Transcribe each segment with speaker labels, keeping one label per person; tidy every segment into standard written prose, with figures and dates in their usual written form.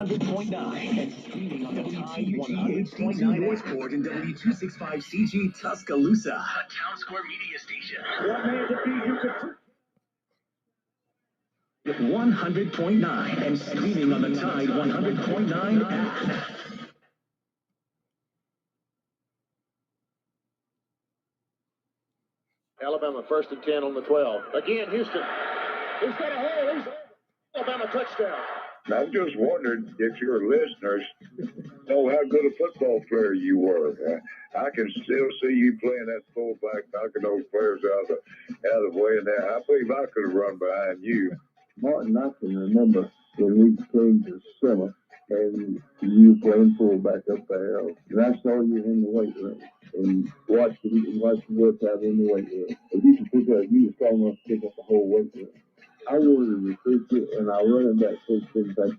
Speaker 1: 100.9 and streaming on the Tide 100.9 Westport and W265CG Tuscaloosa, a Town Square media station. What man to be you could 100.9 and streaming on the Tide 100.9 app.
Speaker 2: Alabama 1st and 10 on the 12. Again, Houston. He's got a hole. He's Alabama touchdown.
Speaker 3: I'm just wondering if your listeners know how good a football player you were. I can still see you playing that fullback, knocking those players out of the way. And I believe I could have run behind you.
Speaker 4: Martin, I can remember when we came to summer and you playing fullback up there. And I saw you in the weight room and watched you work out in the weight room. And you could pick up, you were strong enough to pick up the whole weight room. I wanted to recruit you, and I running back coach didn't take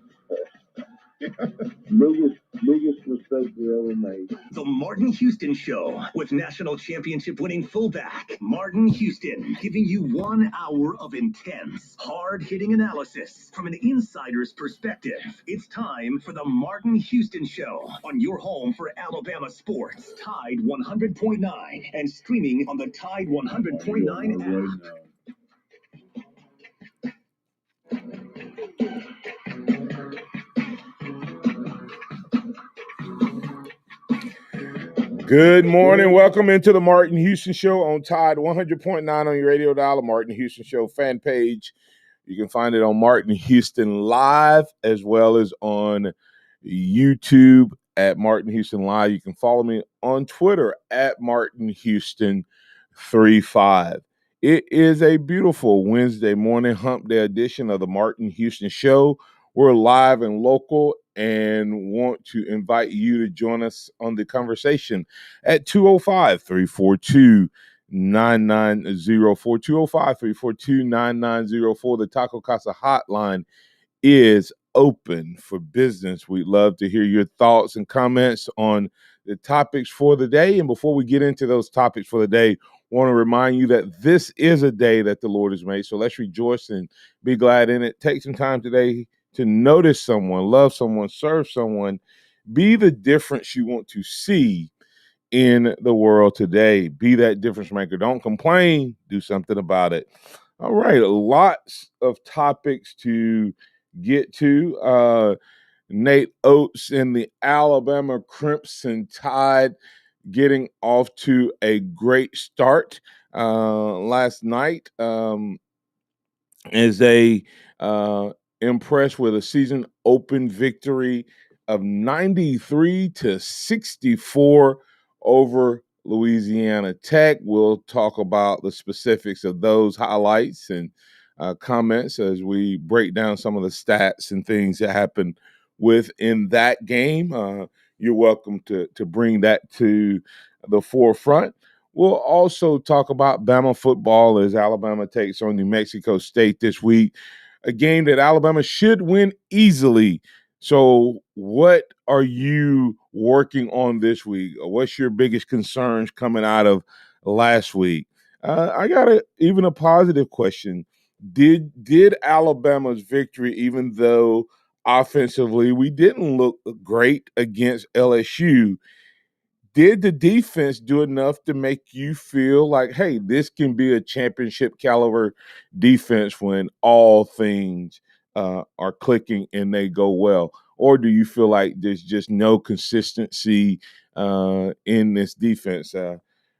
Speaker 4: the biggest mistake we ever made.
Speaker 1: The Martin Houston Show with national championship winning fullback Martin Houston, giving you 1 hour of intense, hard-hitting analysis from an insider's perspective. It's time for the Martin Houston Show on your home for Alabama sports. Tide 100.9 and streaming on the Tide 100.9 app.
Speaker 5: Good morning. Welcome into the Martin Houston Show on Tide 100.9 on your radio dial, Martin Houston Show fan page. You can find it on Martin Houston Live as well as on YouTube at Martin Houston Live. You can follow me on Twitter at Martin Houston 35. It is a beautiful Wednesday morning hump day edition of the Martin Houston Show. We're live and local and want to invite you to join us on the conversation at 205-342-9904. 205-342-9904. The Taco Casa hotline is open for business. We'd love to hear your thoughts and comments on the topics for the day. And before we get into those topics for the day, want to remind you that this is a day that the Lord has made. So let's rejoice and be glad in it. Take some time today to notice someone, love someone, serve someone, be the difference you want to see in the world today. Be that difference maker. Don't complain. Do something about it. All right. Lots of topics to get to. Nate Oates and the Alabama Crimson Tide getting off to a great start last night as they impressed with a season open victory of 93-64 over Louisiana Tech. We'll talk about the specifics of those highlights and comments as we break down some of the stats and things that happened within that game. You're welcome to bring that to the forefront. We'll also talk about Bama football as Alabama takes on New Mexico State this week, a game that Alabama should win easily. So what are you working on this week? What's your biggest concerns coming out of last week? I got even a positive question. Did Alabama's victory, even though offensively we didn't look great against LSU, did the defense do enough to make you feel like, hey, this can be a championship caliber defense when all things are clicking and they go well? Or do you feel like there's just no consistency in this defense?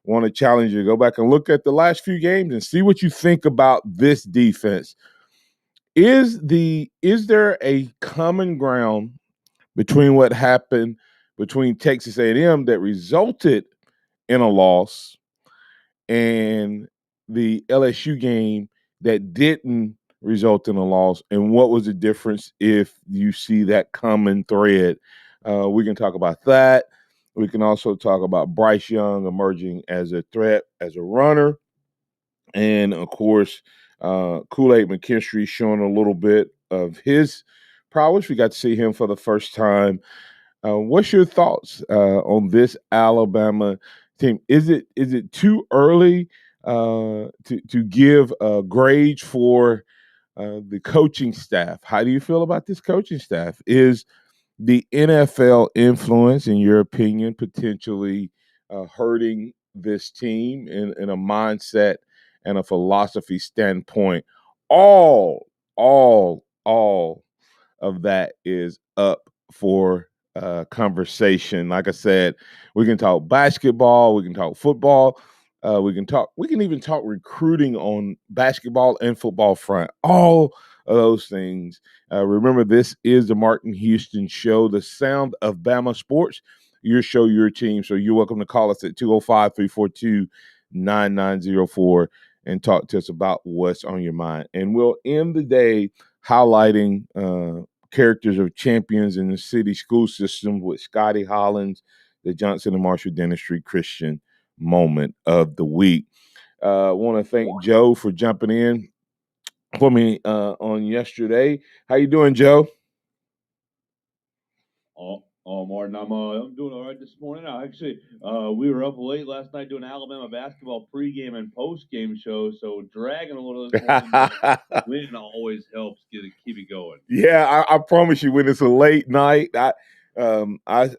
Speaker 5: Want to challenge you to go back and look at the last few games and see what you think about this defense. Is there a common ground between what happened between Texas A&M that resulted in a loss and the LSU game that didn't result in a loss? And what was the difference if you see that common thread? We can talk about that. We can also talk about Bryce Young emerging as a threat, as a runner. And, of course, Kool-Aid McKinstry showing a little bit of his prowess. We got to see him for the first time. What's your thoughts on this Alabama team? Is it too early to give grades for the coaching staff? How do you feel about this coaching staff? Is the NFL influence, in your opinion, potentially hurting this team in a mindset and a philosophy standpoint? All of that is up for conversation. Like I said, we can talk basketball, we can talk football, we can even talk recruiting on basketball and football front. All of those things. Remember, this is the Martin Houston Show, the sound of Bama sports. Your show, your team. So you're welcome to call us at 205-342-9904 and talk to us about what's on your mind. And we'll end the day highlighting characters of champions in the city school system with Scotty Hollins, the Johnson and Marshall Dentistry Christian Moment of the Week. I want to thank Joe for jumping in for me on yesterday. How you doing, Joe?
Speaker 6: Martin, I'm doing all right this morning. Actually, we were up late last night doing Alabama basketball pregame and postgame show, so dragging a little this morning. But winning always helps keep it going.
Speaker 5: Yeah, I promise you, when it's a late night, I'm a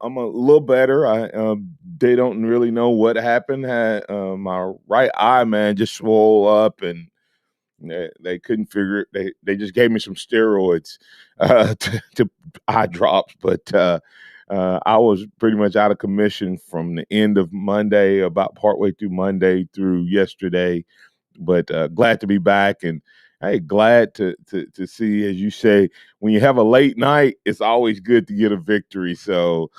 Speaker 5: little better. They don't really know what happened. My right eye, man, just swole up, and they couldn't figure it. They just gave me some steroids to eye drops, but I was pretty much out of commission from the end of Monday, about partway through Monday through yesterday. But glad to be back, and hey, glad to see, as you say, when you have a late night, it's always good to get a victory. So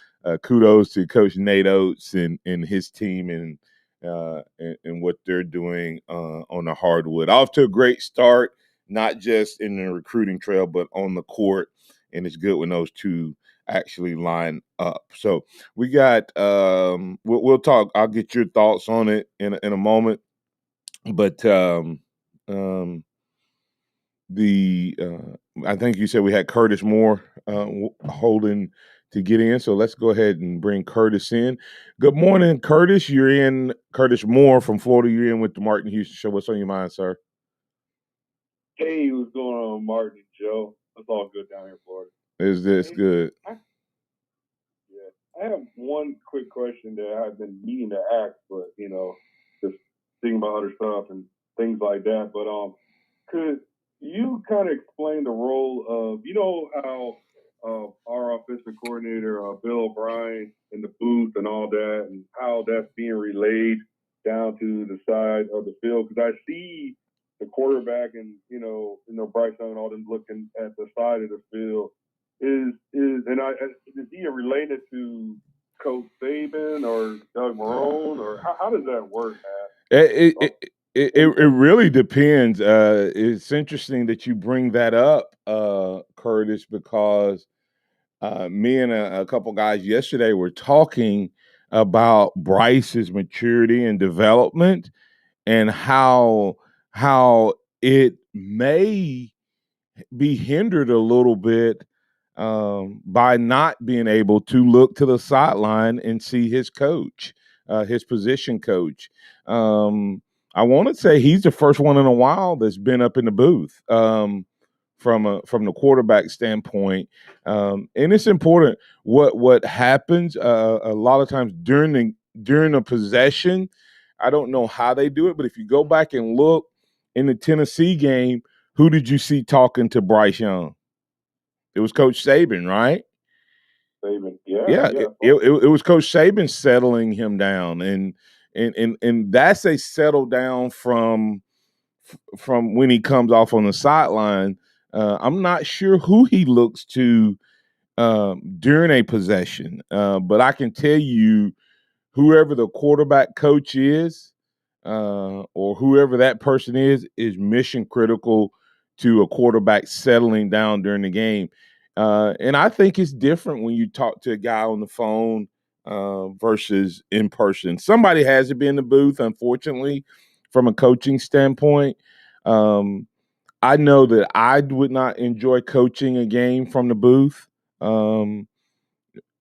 Speaker 5: kudos to Coach Nate Oates and his team and what they're doing on the hardwood. Off to a great start, not just in the recruiting trail, but on the court. And it's good when those two actually line up. So we got we'll talk. I'll get your thoughts on it in a moment. But I think you said we had Curtis Moore holding to get in, so let's go ahead and bring Curtis in. Good morning, Curtis. You're in. Curtis Moore from Florida. You're in with the Martin Houston Show. What's on your mind, sir?
Speaker 6: Hey, what's going on, Martin and Joe? It's all good down here in Florida.
Speaker 5: Is this good?
Speaker 6: I have one quick question that I've been needing to ask, but just thinking about other stuff and things like that. But could you kind of explain the role of how our offensive coordinator Bill O'Brien in the booth and all that, and how that's being relayed down to the side of the field? Because I see the quarterback and Bryce Young and all them looking at the side of the field. Is he related to Coach Saban or Doug Marrone, or how does that work, man?
Speaker 5: It really depends. It's interesting that you bring that up, Curtis, because me and a couple guys yesterday were talking about Bryce's maturity and development, and how it may be hindered a little bit by not being able to look to the sideline and see his coach, his position coach. I want to say he's the first one in a while that's been up in the booth from the quarterback standpoint, and it's important what happens a lot of times during a possession. I don't know how they do it, but if you go back and look in the Tennessee game, who did you see talking to Bryce Young? It was Coach Saban, right?
Speaker 6: Saban,
Speaker 5: yeah. It was Coach Saban settling him down, and that's a settle down from when he comes off on the sideline. I'm not sure who he looks to during a possession, but I can tell you, whoever the quarterback coach is, or whoever that person is mission critical to a quarterback settling down during the game. And I think it's different when you talk to a guy on the phone versus in person. Somebody has to be in the booth, unfortunately, from a coaching standpoint. I know that I would not enjoy coaching a game from the booth.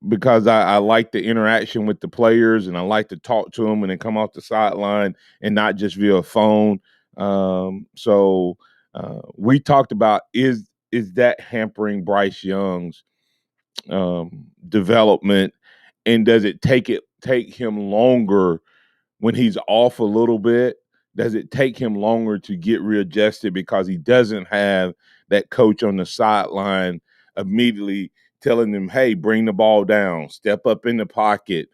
Speaker 5: Because I like the interaction with the players, and I like to talk to them when they come off the sideline and not just via phone. So we talked about is that hampering Bryce Young's development, and does it take him longer when he's off a little bit? Does it take him longer to get readjusted because he doesn't have that coach on the sideline immediately telling him, hey, bring the ball down, step up in the pocket,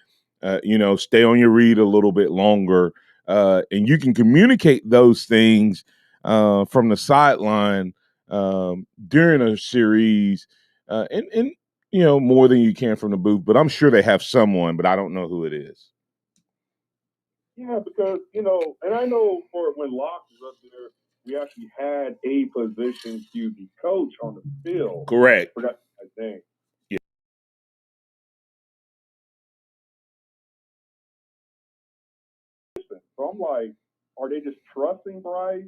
Speaker 5: stay on your read a little bit longer. And you can communicate those things from the sideline during a series and more than you can from the booth. But I'm sure they have someone, but I don't know who it is.
Speaker 6: Yeah, because, and I know for when Locke was up there, we actually had a position QB coach on the field.
Speaker 5: Correct.
Speaker 6: I think.
Speaker 5: Yeah.
Speaker 6: So I'm like, are they just trusting Bryce?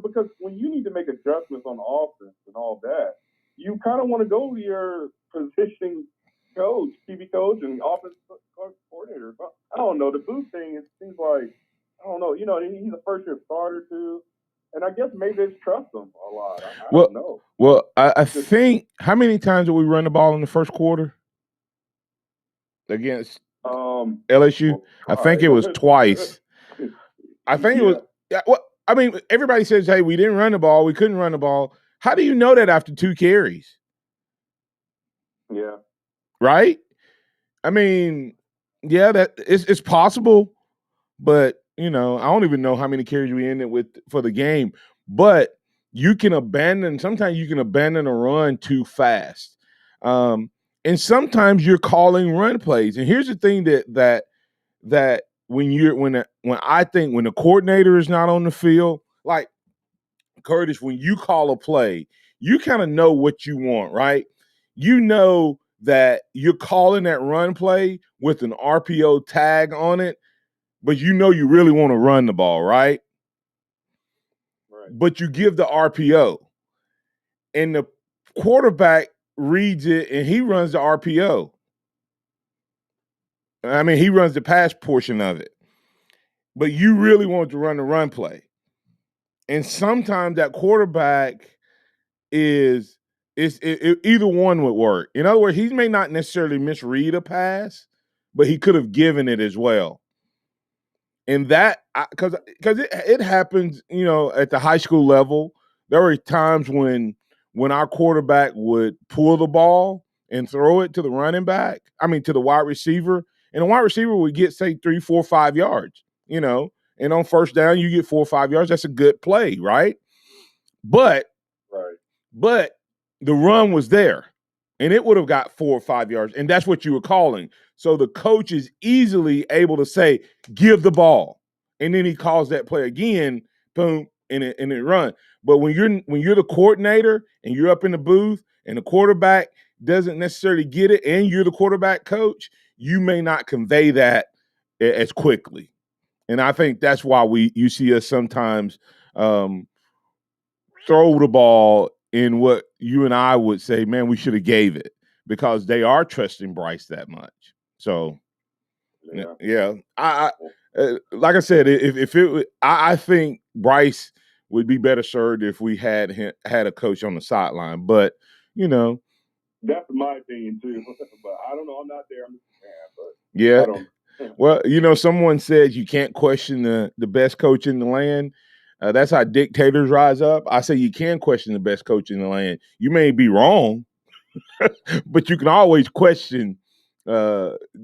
Speaker 6: Because when you need to make adjustments on offense and all that, you kind of want to go to your position coach, QB coach, and offense coordinator. But I don't know. The booth thing, it seems like, I don't know. He's a first-year starter, too. And I guess maybe they just trust him a lot. I don't know.
Speaker 5: Well, I think, how many times did we run the ball in the first quarter against LSU? I think it was twice. I think it was. Yeah, well, I mean, everybody says, hey, we didn't run the ball. We couldn't run the ball. How do you know that after 2 carries?
Speaker 6: Yeah.
Speaker 5: Right? I mean, yeah, that it's possible, but I don't even know how many carries we ended with for the game. But sometimes you can abandon a run too fast. And sometimes you're calling run plays. And here's the thing that when I think when the coordinator is not on the field, like Curtis, when you call a play, you kind of know what you want, right? You know that you're calling that run play with an RPO tag on it, but you really want to run the ball, right?
Speaker 6: Right.
Speaker 5: But you give the RPO, and the quarterback reads it, and he runs the RPO. I mean, he runs the pass portion of it, but you really want to run the run play. And sometimes that quarterback either one would work. In other words, he may not necessarily misread a pass, but he could have given it as well. And that, because it happens, at the high school level, there were times when our quarterback would pull the ball and throw it to the running back, to the wide receiver, and the wide receiver would get, say, 3, 4, 5 yards, and on first down, you get 4 or 5 yards. That's a good play, right? But the run was there, and it would have got 4 or 5 yards, and that's what you were calling. So the coach is easily able to say, give the ball. And then he calls that play again, boom, and it run. But when you're the coordinator and you're up in the booth and the quarterback doesn't necessarily get it and you're the quarterback coach, you may not convey that as quickly. And I think that's why you see us sometimes throw the ball in what you and I would say, man, we should have gave it, because they are trusting Bryce that much. So, yeah. I like I said, I think Bryce would be better served if we had a coach on the sideline. But
Speaker 6: that's my opinion too. But I don't know. I'm not there. I'm just a fan. But
Speaker 5: yeah.
Speaker 6: I don't.
Speaker 5: Well, someone said you can't question the best coach in the land. That's how dictators rise up. I say you can question the best coach in the land. You may be wrong, but you can always question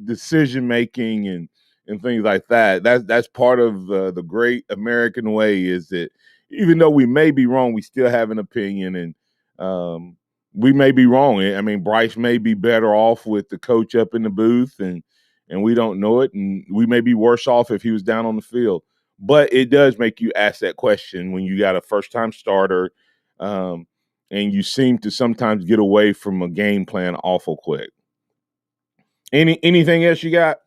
Speaker 5: decision making and things like that. That's part of the great American way, is that even though we may be wrong, we still have an opinion, and we may be wrong. I mean, Bryce may be better off with the coach up in the booth, and we don't know it, and we may be worse off if he was down on the field. But it does make you ask that question when you got a first-time starter, and you seem to sometimes get away from a game plan awful quick. Anything else you got?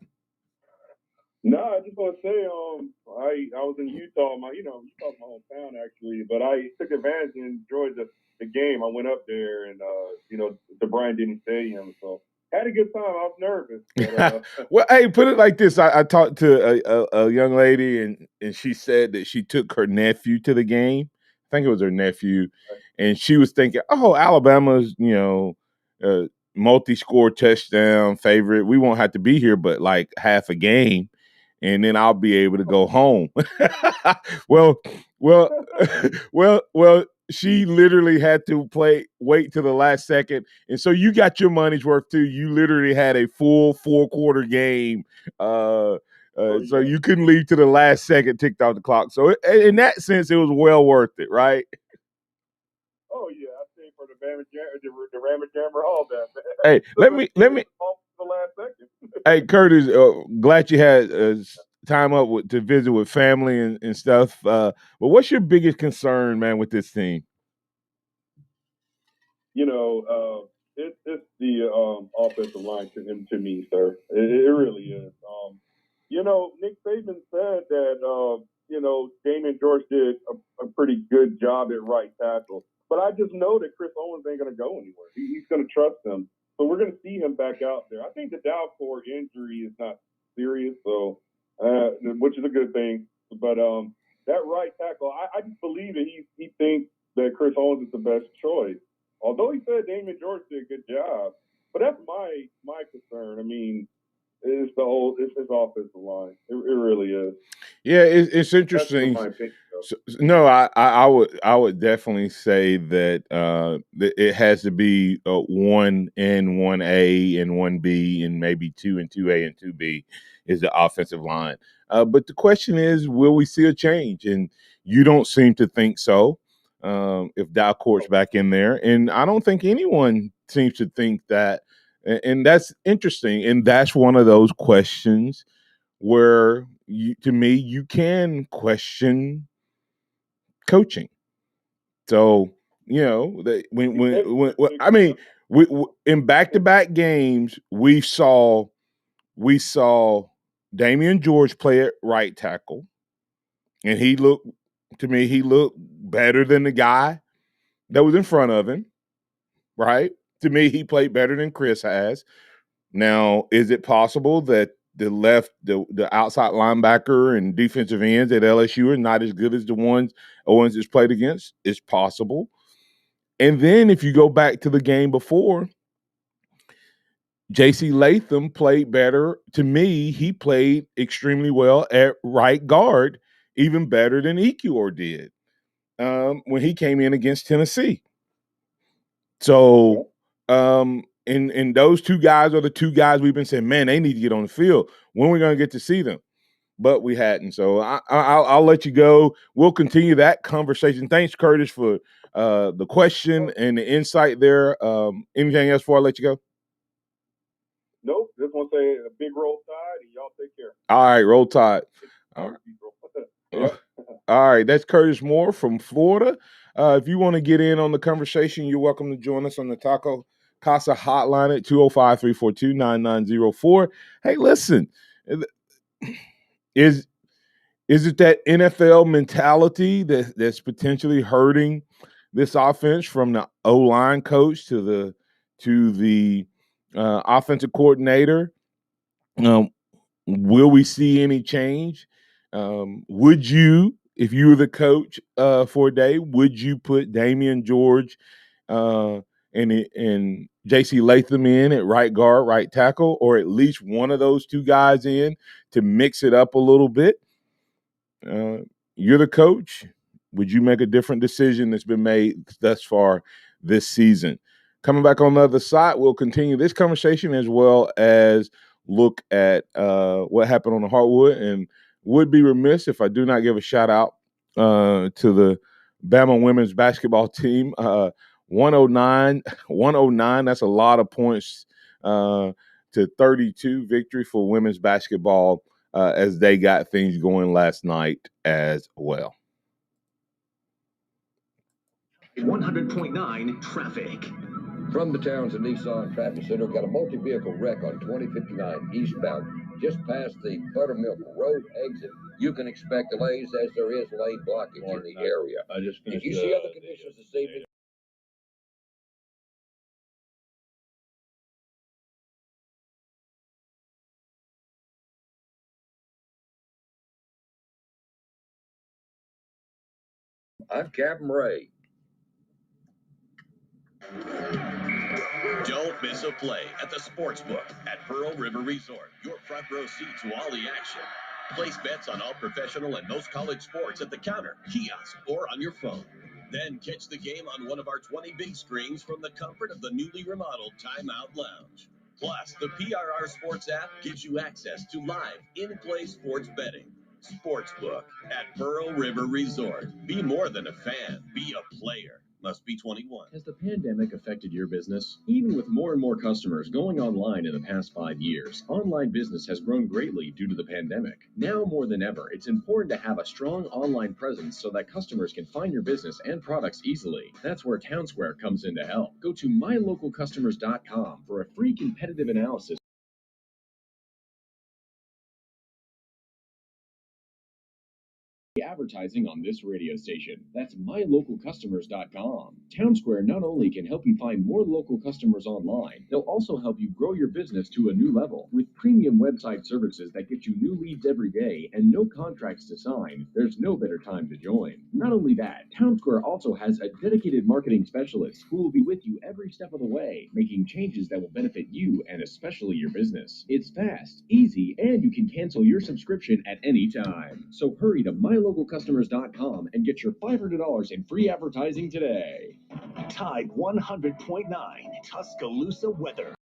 Speaker 6: No, I just want to say, I was in Utah, Utah's my hometown actually, but I took advantage and enjoyed the game. I went up there and the Bryant-Denny Stadium, so had a good time. I was nervous. But,
Speaker 5: well, hey, put it like this. I talked to a young lady, and she said that she took her nephew to the game. I think it was her nephew, and she was thinking, oh, Alabama's, multi-score touchdown favorite. We won't have to be here but like half a game, and then I'll be able to go home. well, well, well. She literally had to wait till the last second, and so you got your money's worth too. You literally had a full 4-quarter game, so you couldn't leave to the last second. Ticked off the clock. So in that sense, it was well worth it, right?
Speaker 6: Oh yeah, I stayed for the Bama Jammer, all that. Man.
Speaker 5: Hey, let me
Speaker 6: off the last second.
Speaker 5: Hey, Curtis, glad you had time to visit with family and stuff. But what's your biggest concern, man, with this team?
Speaker 6: It's the offensive line to me, sir. It really is. Nick Saban said that Damian George did a pretty good job at right tackle, but I just know that Chris Owens ain't going to go anywhere. He's going to trust him, so we're going to see him back out there. I think the Dalcourt injury is not serious, so which is a good thing. But that right tackle, I just believe that he thinks that Chris Owens is the best choice. Although he said Damian George did a good job, but that's my concern. I mean, it's his offensive line. It really is.
Speaker 5: Yeah, it's interesting.
Speaker 6: That's my opinion,
Speaker 5: so, no, I would definitely say that it has to be 1 and 1A and 1B and maybe 2 and 2A and 2B is the offensive line. But the question is, will we see a change? And you don't seem to think so. If Dalcourt's back in there, and I don't think anyone seems to think that. And that's interesting. And that's one of those questions where to me, you can question coaching. So, when I mean, we in back-to-back games, we saw Damian George play at right tackle, and he looked better than the guy that was in front of him, right? To me, he played better than Chris has. Now, is it possible that the outside linebacker and defensive ends at LSU are not as good as the ones Owens has played against? It's possible. And then if you go back to the game before, J.C. Latham played better. To me, he played extremely well at right guard, even better than Ekiyor did when he came in against Tennessee. So, and those two guys are the two guys we've been saying, man, they need to get on the field. When are we going to get to see them? But we hadn't. So I'll let you go. We'll continue that conversation. Thanks, Curtis, for the question and the insight there. Anything else before I let you go?
Speaker 6: Nope. Just want to say a big roll tide, and y'all take care.
Speaker 5: All right, roll tide. All right.
Speaker 6: Yep.
Speaker 5: All right, that's Curtis Moore from Florida. If you want to get in on the conversation, you're welcome to join us on the Taco Casa hotline at 205-342-9904. Hey, listen, is it that NFL mentality that's potentially hurting this offense, from the O-line coach to the offensive coordinator? Will we see any change? Would you, if you were the coach for a day, would you put Damian George and J.C. Latham in at right guard, right tackle, or at least one of those two guys in to mix it up a little bit? You're the coach. Would you make a different decision that's been made thus far this season? Coming back on the other side, we'll continue this conversation as well as look at what happened on the hardwood, and would be remiss if I do not give a shout out to the Bama women's basketball team. 109, that's a lot of points to 32 victory for women's basketball as they got things going last night as well.
Speaker 1: 100.9 traffic.
Speaker 7: From the Townsend Nissan Traffic Center, got a multi-vehicle wreck on 2059 eastbound, just past the Buttermilk Road exit. You can expect delays as there is lane blockage in the area. If you see other conditions this evening, I'm Captain Ray.
Speaker 1: Don't miss a play at the Sportsbook at Pearl River Resort. Your front row seat to all the action. Place bets on all professional and most college sports at the counter, kiosk, or on your phone. Then catch the game on one of our 20 big screens from the comfort of the newly remodeled Timeout Lounge. Plus, the PRR Sports app gives you access to live, in-play sports betting. Sportsbook at Pearl River Resort. Be more than a fan. Be a player. Must be 21.
Speaker 8: Has the pandemic affected your business? Even with more and more customers going online in the past 5 years, online business has grown greatly due to the pandemic. Now more than ever, it's important to have a strong online presence so that customers can find your business and products easily. That's where Townsquare comes in to help. Go to mylocalcustomers.com for a free competitive analysis. Advertising on this radio station. That's mylocalcustomers.com. Townsquare not only can help you find more local customers online, they'll also help you grow your business to a new level. With premium website services that get you new leads every day and no contracts to sign, there's no better time to join. Not only that, Townsquare also has a dedicated marketing specialist who will be with you every step of the way, making changes that will benefit you and especially your business. It's fast, easy, and you can cancel your subscription at any time. So hurry to mylocalcustomers.com and get your $500 in free advertising today.
Speaker 1: Tide 100.9 Tuscaloosa weather.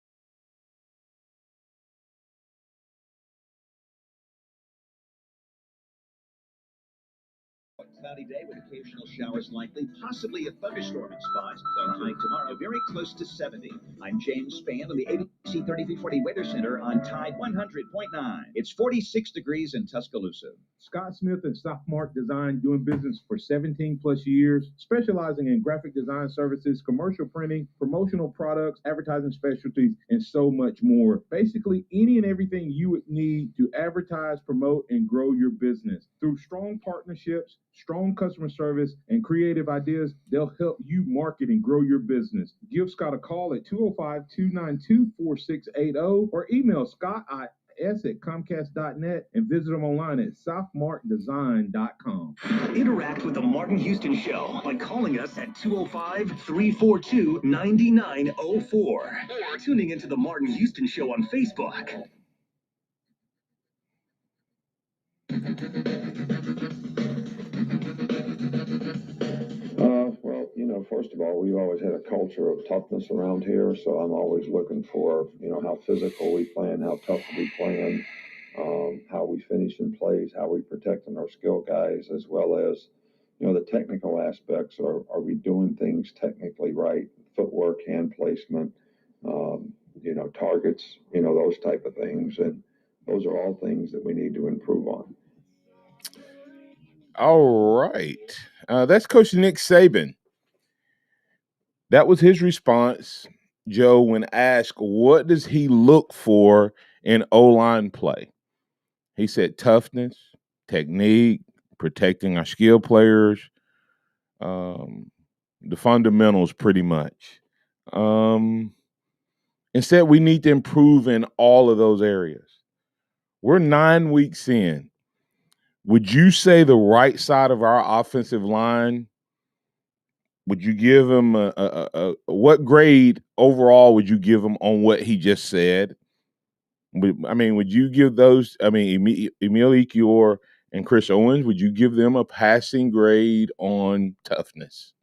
Speaker 9: Cloudy day with occasional showers likely, possibly a thunderstorm in spots. So high tomorrow, very close to 70. I'm James Spann on the ABC 3340 Weather Center on Tide 100.9. It's 46 degrees in Tuscaloosa.
Speaker 10: Scott Smith at Sophomart Design, doing business for 17 plus years, specializing in graphic design services, commercial printing, promotional products, advertising specialties, and so much more. Basically, any and everything you would need to advertise, promote, and grow your business. Through strong partnerships, strong customer service, and creative ideas, they'll help you market and grow your business. Give Scott a call at 205-292-4680 or email scott@comcast.net and visit them online at softmartdesign.com.
Speaker 1: Interact with the Martin Houston Show by calling us at 205-342-9904 or tuning into the Martin Houston Show on Facebook.
Speaker 4: Well, first of all, we've always had a culture of toughness around here, so I'm always looking for, how physical we playing, how tough we playing, how we finish in plays, how we protecting our skill guys, as well as, the technical aspects. Are we doing things technically right? Footwork, hand placement, targets, those type of things. And those are all things that we need to improve on.
Speaker 5: All right. That's Coach Nick Saban. That was his response, Joe, when asked what does he look for in O-line play. He said toughness, technique, protecting our skill players, the fundamentals pretty much. Instead, we need to improve in all of those areas. We're 9 weeks in. Would you say the right side of our offensive line, would you give him what grade overall would you give him on what he just said? Would you give those, Emil Ekiyor and Chris Owens, would you give them a passing grade on toughness?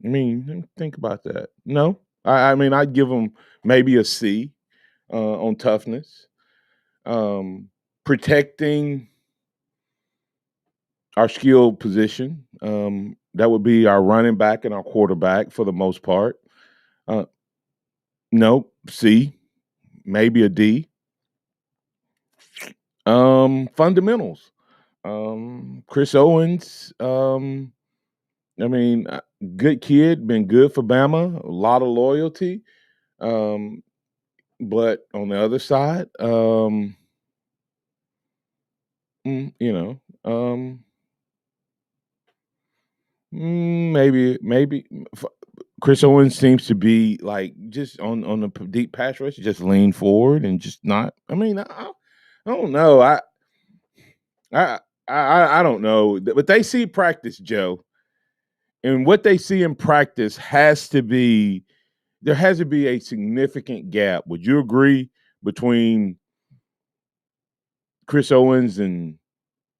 Speaker 5: Think about that. No? I'd give them maybe a C on toughness. Protecting our skill position, that would be our running back and our quarterback for the most part. No, C, maybe a D. Fundamentals. Chris Owens, good kid, been good for Bama, a lot of loyalty. But on the other side, maybe Chris Owens seems to be like just on the deep pass rush, just lean forward and just not. I don't know. I don't know, but they see practice, Joe. And what they see in practice there has to be a significant gap. Would you agree between Chris Owens and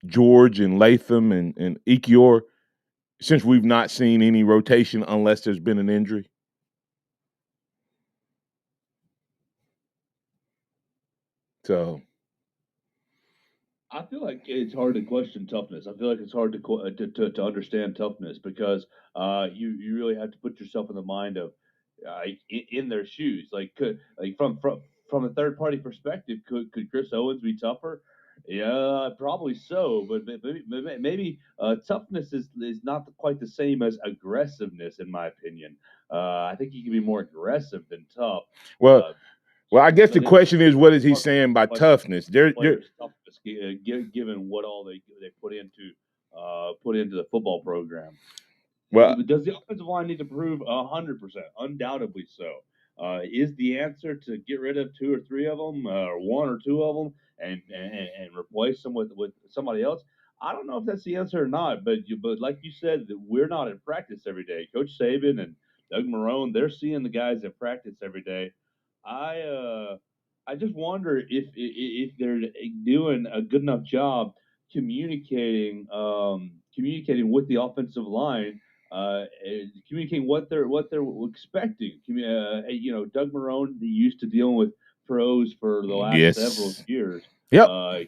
Speaker 5: George and Latham and Ikior, since we've not seen any rotation unless there's been an injury? So
Speaker 11: I feel like it's hard to question toughness. I feel like it's hard to understand toughness because you really have to put yourself in the mind of in their shoes. From a third party perspective, could Chris Owens be tougher? Yeah, probably so. But maybe toughness is not quite the same as aggressiveness, in my opinion. I think he can be more aggressive than tough.
Speaker 5: well,
Speaker 11: Uh,
Speaker 5: well, I guess the
Speaker 11: but
Speaker 5: question is, what is he saying by toughness?
Speaker 11: players' toughness, given what all they put into the football program.
Speaker 5: Well,
Speaker 11: Does the offensive line need to prove 100%? Undoubtedly so. Is the answer to get rid of 2 or 3 of them, or 1 or 2 of them, and replace them with somebody else? I don't know if that's the answer or not. But like you said, we're not in practice every day. Coach Saban and Doug Marrone, they're seeing the guys in practice every day. I just wonder if they're doing a good enough job communicating with the offensive line, communicating what they're expecting. Doug Marrone used to dealing with pros for the last several
Speaker 5: yes.
Speaker 11: years.
Speaker 5: Yep.
Speaker 11: I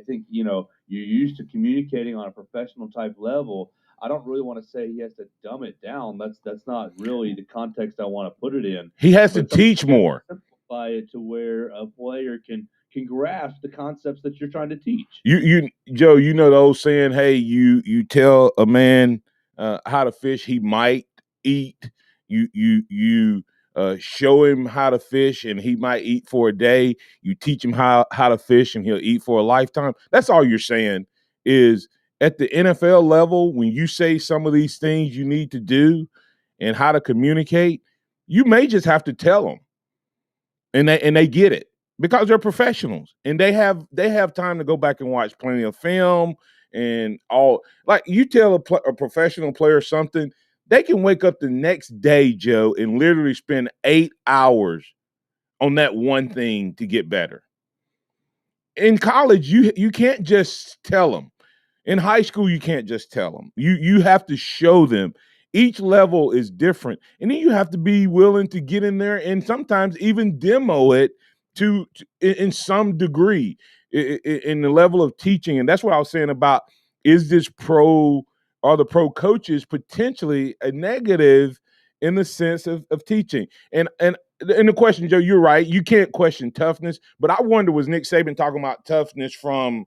Speaker 11: think you're used to communicating on a professional type level. I don't really want to say he has to dumb it down. That's not really the context I want to put it in.
Speaker 5: He has to teach more.
Speaker 11: Simplify it to where a player can grasp the concepts that you're trying to teach.
Speaker 5: You Joe, you know the old saying, hey, you tell a man how to fish, he might eat. You show him how to fish and he might eat for a day. You teach him how to fish and he'll eat for a lifetime. That's all you're saying is at the NFL level, when you say some of these things you need to do and how to communicate, you may just have to tell them. And they get it because they're professionals and they have time to go back and watch plenty of film and all. Like you tell a professional player something, they can wake up the next day, Joe, and literally spend 8 hours on that one thing to get better. In college, you can't just tell them. In high school, you can't just tell them. You have to show them. Each level is different, and then you have to be willing to get in there and sometimes even demo it in some degree in the level of teaching. And that's what I was saying about is this are the pro coaches potentially a negative in the sense of teaching? And the question, Joe, you're right. You can't question toughness, but I wonder, was Nick Saban talking about toughness from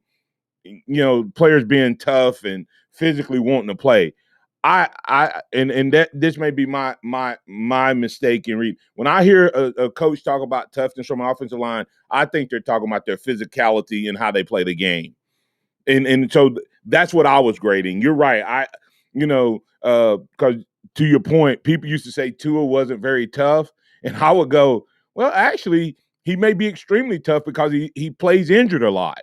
Speaker 5: players being tough and physically wanting to play? And that this may be my mistake in read. When I hear a coach talk about toughness from an offensive line, I think they're talking about their physicality and how they play the game. And so that's what I was grading. You're right. Because to your point, people used to say Tua wasn't very tough, and I would go, well, actually, he may be extremely tough because he plays injured a lot.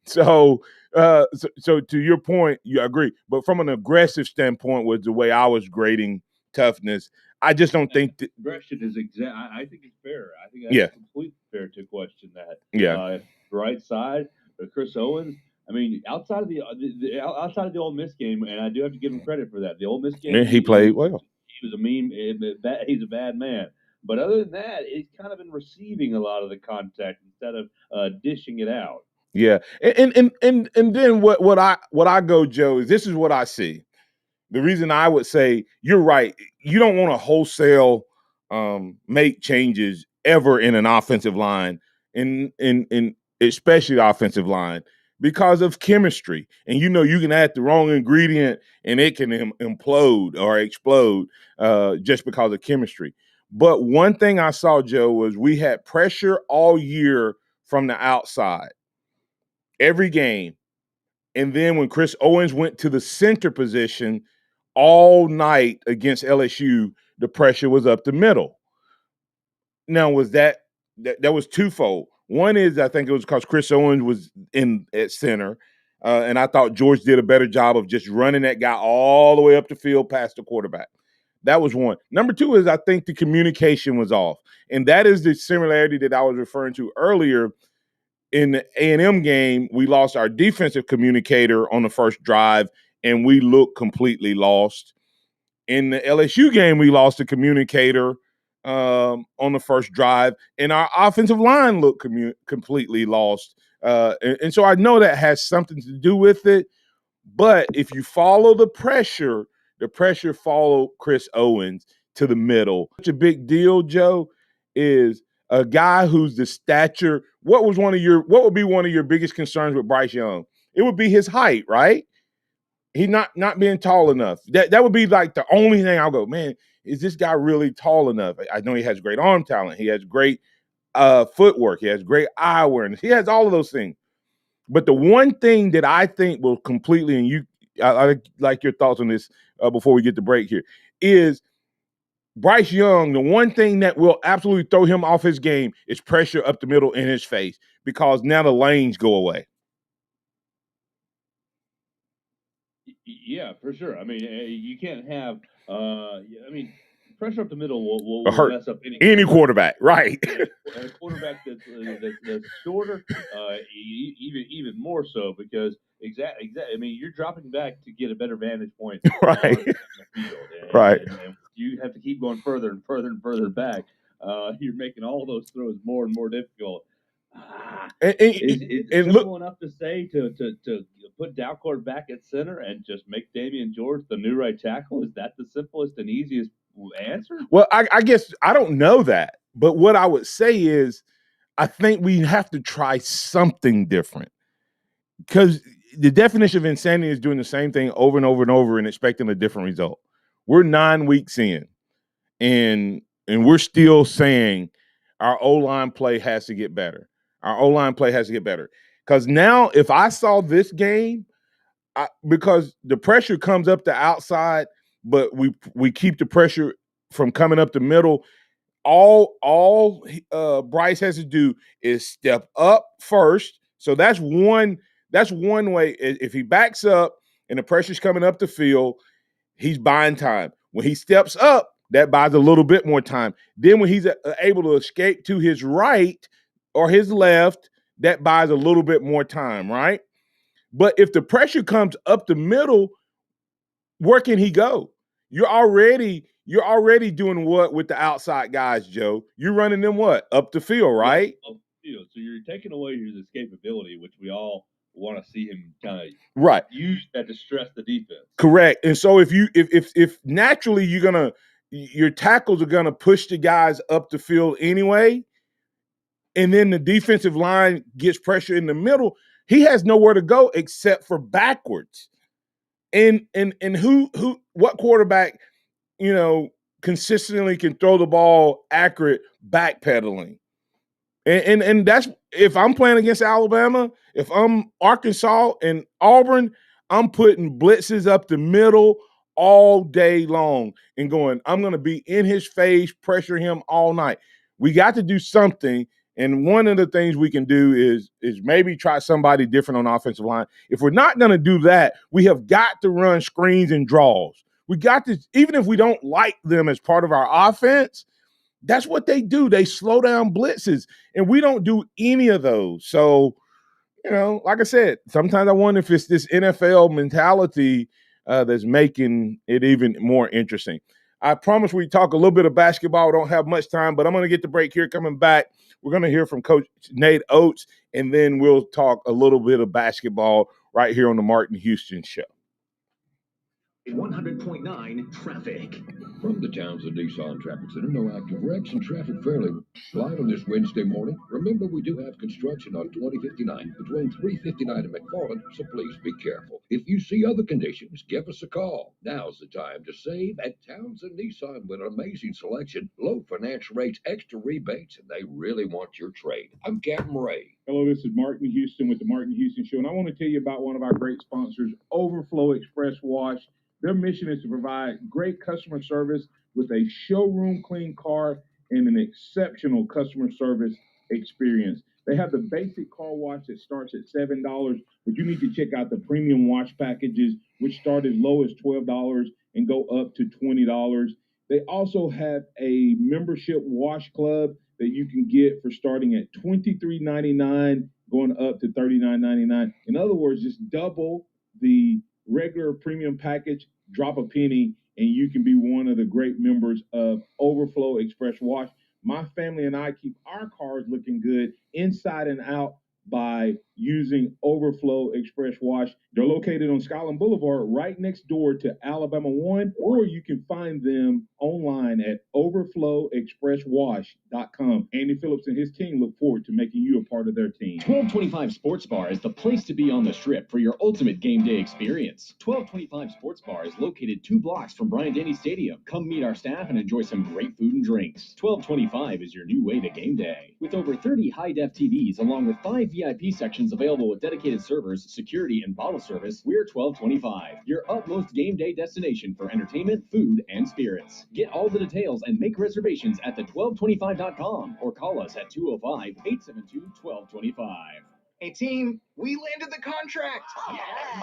Speaker 5: So to your point, you agree. But from an aggressive standpoint was the way I was grading toughness. I just don't think that
Speaker 11: aggression is exact. I think it's fair. I think that's completely fair to question that.
Speaker 5: Yeah.
Speaker 11: Right side, Chris Owens. I mean, outside of the Ole Miss game, and I do have to give him credit for that. The Ole Miss game,
Speaker 5: he played well.
Speaker 11: He was a meme. He's a bad man. But other than that, he's kind of been receiving a lot of the contact instead of dishing it out.
Speaker 5: Yeah, and then what I go, Joe, is this is what I see. The reason I would say you're right, you don't want to wholesale make changes ever in an offensive line, in especially the offensive line, because of chemistry. And you can add the wrong ingredient and it can implode or explode just because of chemistry. But one thing I saw, Joe, was we had pressure all year from the outside. Every game. And then when Chris Owens went to the center position all night against LSU, the pressure was up the middle. Now, was that was twofold. One is I think it was because Chris Owens was in at center. And I thought George did a better job of just running that guy all the way up the field past the quarterback. That was one. Number two is I think the communication was off. And that is the similarity that I was referring to earlier. In the A&M game, we lost our defensive communicator on the first drive, and we looked completely lost. In the LSU game, we lost the communicator on the first drive, and our offensive line looked completely lost. And so I know that has something to do with it. But if you follow the pressure followed Chris Owens to the middle. Such a big deal, Joe, is a guy who's the stature. What would be one of your biggest concerns with Bryce Young? It would be his height, right? He not being tall enough. That would be like the only thing I'll go, man, is this guy really tall enough? I know he has great arm talent. He has great footwork. He has great eye awareness. He has all of those things. But the one thing that I think will completely, and I like your thoughts on this before we get the break here, is Bryce Young, the one thing that will absolutely throw him off his game is pressure up the middle in his face, because now the lanes go away.
Speaker 11: Yeah, for sure. I mean, you can't have, pressure up the middle will mess up
Speaker 5: any quarterback, right?
Speaker 11: A quarterback that's shorter, even more so, because exactly. I mean, you're dropping back to get a better vantage point,
Speaker 5: right?
Speaker 11: On the field,
Speaker 5: right.
Speaker 11: And you have to keep going further and further and further back. You're making all those throws more and more difficult. Is it simple enough to say to put Dalcourt back at center and just make Damian George the new right tackle? Is that the simplest and easiest answer?
Speaker 5: Well, I guess I don't know that, but what I would say is I think we have to try something different, because the definition of insanity is doing the same thing over and over and over and expecting a different result. We're 9 weeks in, and we're still saying our O-line play has to get better. Our O-line play has to get better. Because now, if I saw this game, because the pressure comes up the outside, but we keep the pressure from coming up the middle. All Bryce has to do is step up first. So that's one way. If he backs up and the pressure's coming up the field, he's buying time. When he steps up, that buys a little bit more time. Then when he's able to escape to his right or his left, that buys a little bit more time, right? But if the pressure comes up the middle, where can he go? You're already doing what with the outside guys, Joe? You're running them what? Up the field, right?
Speaker 11: Up the field. So you're taking away his escapability, which we all want to see him kind of use that to stress the defense.
Speaker 5: Correct. And so if naturally your tackles are gonna push the guys up the field anyway, and then the defensive line gets pressure in the middle, he has nowhere to go except for backwards. And what quarterback, consistently can throw the ball accurate backpedaling? And that's, if I'm playing against Alabama, if I'm Arkansas and Auburn, I'm putting blitzes up the middle all day long and going, I'm going to be in his face, pressure him all night. We got to do something. And one of the things we can do is maybe try somebody different on the offensive line. If we're not going to do that, we have got to run screens and draws. We got to, even if we don't like them as part of our offense, that's what they do. They slow down blitzes, and we don't do any of those. So, like I said, sometimes I wonder if it's this NFL mentality that's making it even more interesting. I promise we talk a little bit of basketball. We don't have much time, but I'm going to get the break here. Coming back, we're going to hear from Coach Nate Oates, and then we'll talk a little bit of basketball right here on the Martin Houston Show.
Speaker 1: 100.9 traffic.
Speaker 7: From the Townsend Nissan Traffic Center, no active wrecks and traffic fairly light on this Wednesday morning. Remember, we do have construction on 2059 between 359 and McFarland, so please be careful. If you see other conditions, give us a call. Now's the time to save at Townsend Nissan with an amazing selection, low financial rates, extra rebates, and they really want your trade. I'm Captain Ray.
Speaker 10: Hello, this is Martin Houston with the Martin Houston Show, and I want to tell you about one of our great sponsors, Overflow Express Wash. Their mission is to provide great customer service with a showroom clean car and an exceptional customer service experience. They have the basic car wash that starts at $7, but you need to check out the premium wash packages, which start as low as $12 and go up to $20. They also have a membership wash club that you can get for starting at $23.99, going up to $39.99. In other words, just double the regular premium package, drop a penny, and you can be one of the great members of Overflow Express Wash. My family and I keep our cars looking good inside and out by using Overflow Express Wash. They're located on Skyland Boulevard right next door to Alabama 1, or you can find them online at overflowexpresswash.com. Andy Phillips and his team look forward to making you a part of their team.
Speaker 8: 1225 Sports Bar is the place to be on the Strip for your ultimate game day experience. 1225 Sports Bar is located 2 blocks from Bryant-Denny Stadium. Come meet our staff and enjoy some great food and drinks. 1225 is your new way to game day. With over 30 high-def TVs along with 5 VIP sections available with dedicated servers, security, and bottle service, we're 1225, your utmost game day destination for entertainment, food, and spirits. Get all the details and make reservations at the1225.com or call us at 205-872-1225.
Speaker 12: Hey team, we landed the contract!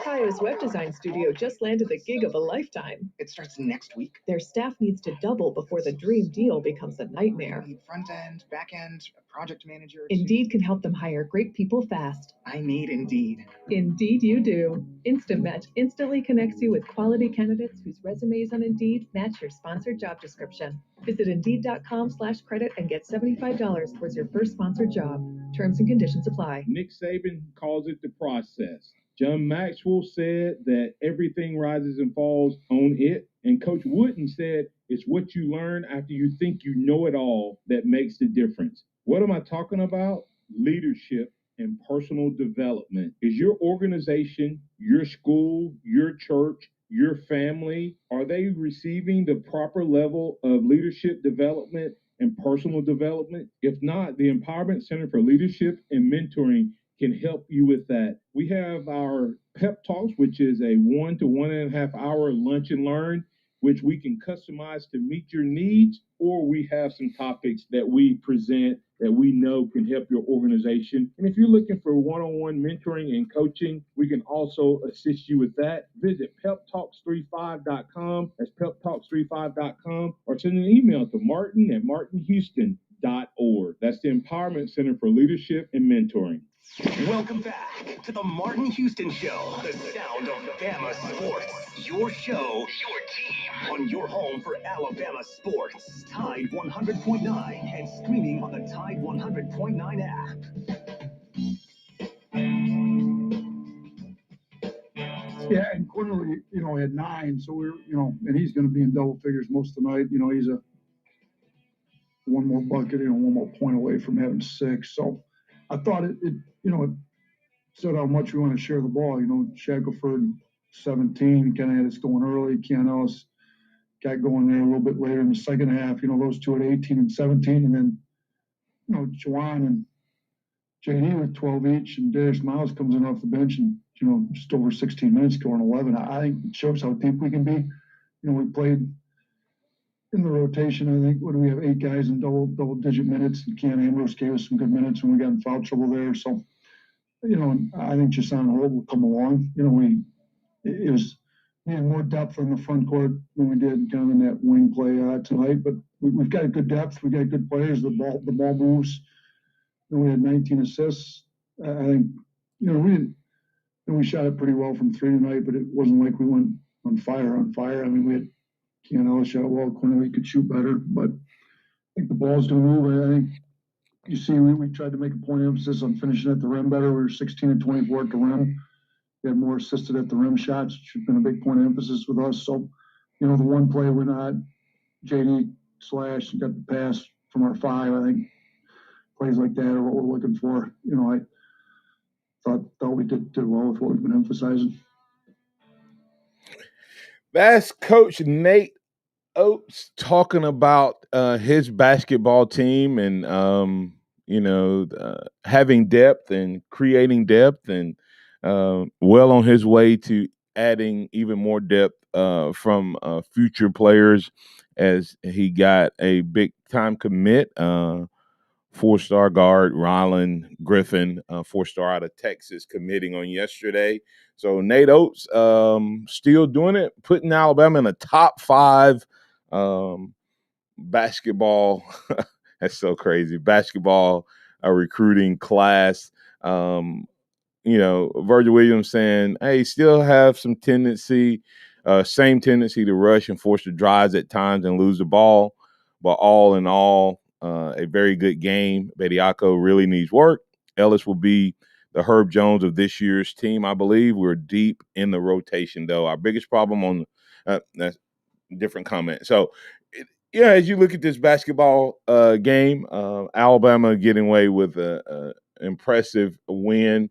Speaker 13: Kayo's web design studio just landed the gig of a lifetime.
Speaker 12: It starts next week.
Speaker 13: Their staff needs to double before the dream deal becomes a nightmare.
Speaker 12: I need front end, back end, a project manager.
Speaker 13: Indeed can help them hire great people fast.
Speaker 12: I need Indeed.
Speaker 13: Indeed you do. Instant Match instantly connects you with quality candidates whose resumes on Indeed match your sponsored job description. Visit Indeed.com/credit and get $75 towards your first sponsored job. Terms and conditions apply.
Speaker 10: Nick Saban calls it the process. John Maxwell said that everything rises and falls on it. And Coach Wooden said it's what you learn after you think you know it all that makes the difference. What am I talking about? Leadership and personal development. Is your organization, your school, your church, your family, are they receiving the proper level of leadership development and personal development? If not, the Empowerment Center for Leadership and Mentoring can help you with that. We have our Pep Talks, which is a 1 to 1.5 hour lunch and learn, which we can customize to meet your needs, or we have some topics that we present that we know can help your organization. And if you're looking for one-on-one mentoring and coaching, we can also assist you with that. Visit peptalks35.com. That's peptalks35.com, or send an email to martin@martinhouston.org. That's the Empowerment Center for Leadership and Mentoring.
Speaker 1: Welcome back to the Martin Houston Show, the sound of Bama sports. Your show, your team, on your home for Alabama sports. Tide 100.9 and streaming on the Tide 100.9 app.
Speaker 14: Yeah, and Quinley, had 9, so we're, and he's going to be in double figures most of the night. He's a one more bucket, one more point away from having 6. So I thought it said how much we want to share the ball. Shackelford 17 kind of had us going early. Keon Ellis got going there a little bit later in the second half. Those two at 18 and 17, and then Juwan and JD with 12 each, and Darius Miles comes in off the bench and just over 16 minutes scoring 11. I think it shows how deep we can be. We played in the rotation. I think, what do we have, 8 guys in double digit minutes, and Keon Ambrose gave us some good minutes when we got in foul trouble there. So, and I think just on hold will come along. We had more depth on the front court than we did kind of in that wing play tonight. But we've got good depth. We got good players. The ball moves. We had 19 assists. I think we shot it pretty well from 3 tonight, but it wasn't like we went on fire. I mean, we had Keon Ellis shot well. Cornelli could shoot better, but I think the ball's going to move. I think you see we tried to make a point of emphasis on finishing at the rim better. We were 16 and 24 at the rim. We had more assisted at the rim shots, which has been a big point of emphasis with us. So, the one play we're not, JD slash got the pass from our 5. I think plays like that are what we're looking for. I thought we did well with what we've been emphasizing.
Speaker 5: That's Coach Nate Oates talking about his basketball team and having depth and creating depth, and well on his way to adding even more depth from future players, as he got a big time commit 4-star guard Rylan Griffin, 4-star out of Texas, committing on yesterday. So Nate Oates still doing it, putting Alabama in the top 5 basketball. That's so crazy. Basketball recruiting class. Virgil Williams saying, hey, still have some same tendency to rush and force the drives at times and lose the ball. But all in all, a very good game. Bediako really needs work. Ellis will be the Herb Jones of this year's team, I believe. We're deep in the rotation, though. Our biggest problem that's a different comment. So, as you look at this basketball game, Alabama getting away with an impressive win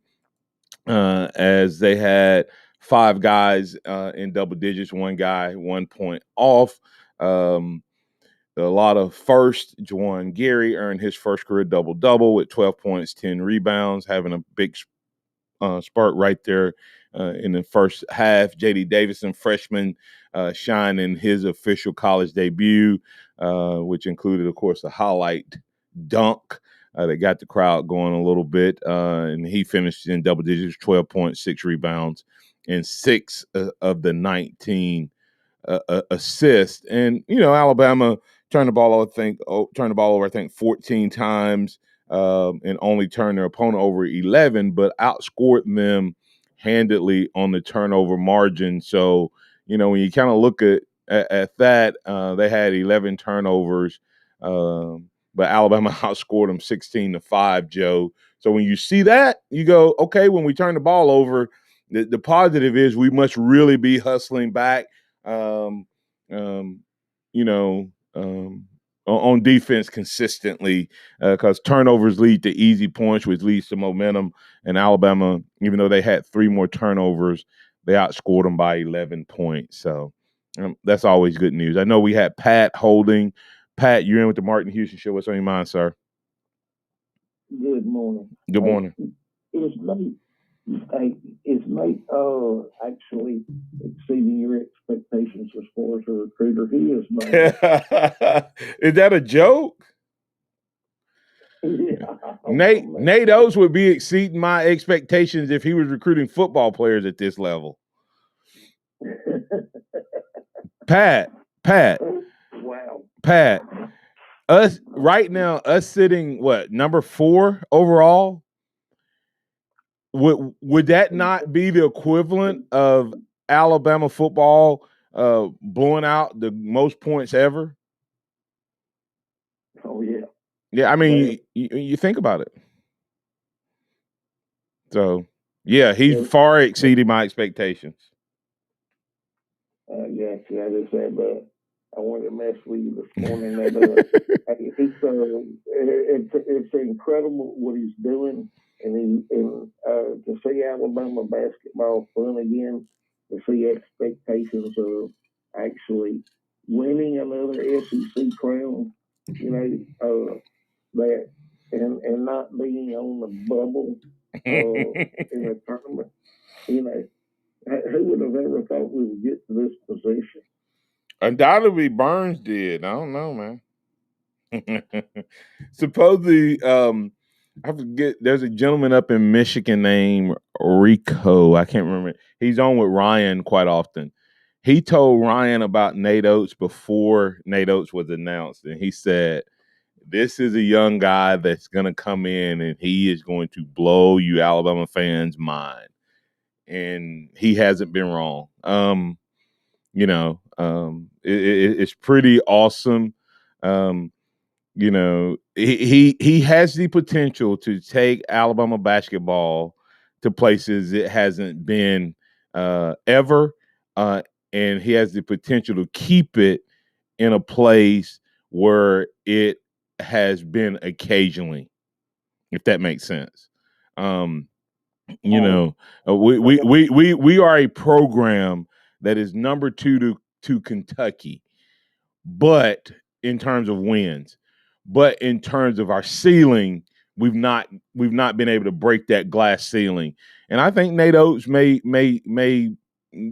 Speaker 5: as they had 5 guys in double digits, 1 guy 1 point off. A lot of first. Juwan Gary earned his first career double-double with 12 points, 10 rebounds, having a big spurt right there in the first half. J.D. Davison, freshman, shined in his official college debut, which included, of course, a highlight dunk that got the crowd going a little bit. And he finished in double digits, 12 points, 6 rebounds, and 6 of the 19 assists. And, Alabama turned the ball over, I think, 14 times and only turned their opponent over 11, but outscored them handedly on the turnover margin. So, when you kind of look at that, they had 11 turnovers, but Alabama outscored them 16-5, Joe. So when you see that, you go, okay, when we turn the ball over, the positive is we must really be hustling back, on defense consistently, because turnovers lead to easy points, which leads to momentum. And Alabama, even though they had 3 more turnovers, they outscored them by 11 points. So that's always good news. I know we had Pat holding. Pat, you're in with the Martin Houston Show. What's on your mind, sir?
Speaker 15: Good morning.
Speaker 5: Good morning.
Speaker 15: Is Nate actually exceeding your expectations as far as a recruiter? He is not.
Speaker 5: Is that a joke?
Speaker 15: Yeah.
Speaker 5: Nate Oates would be exceeding my expectations if he was recruiting football players at this level. Pat.
Speaker 15: Wow.
Speaker 5: Pat. Us right now, sitting number 4 overall. Would that not be the equivalent of Alabama football blowing out the most points ever?
Speaker 15: Oh yeah.
Speaker 5: Yeah, I mean, you think about it. So yeah, he's far exceeded my expectations.
Speaker 15: Yeah, see, I just said I wanted to mess with you this morning. It's incredible what he's doing, and to see Alabama basketball fun again, to see expectations of actually winning another SEC crown, that and not being on the bubble in the tournament, who would have ever thought we would get to this position?
Speaker 5: Undoubtedly, Burns did. I don't know, man. Supposedly, I forget. There's a gentleman up in Michigan named Rico. I can't remember. He's on with Ryan quite often. He told Ryan about Nate Oates before Nate Oates was announced, and he said, "This is a young guy that's going to come in, and he is going to blow you Alabama fans' mind." And he hasn't been wrong. It's pretty awesome. He has the potential to take Alabama basketball to places it hasn't been ever, and he has the potential to keep it in a place where it has been occasionally, if that makes sense. We are a program that is number 2 to Kentucky, but in terms of wins, but in terms of our ceiling, we've not been able to break that glass ceiling. And I think Nate Oates may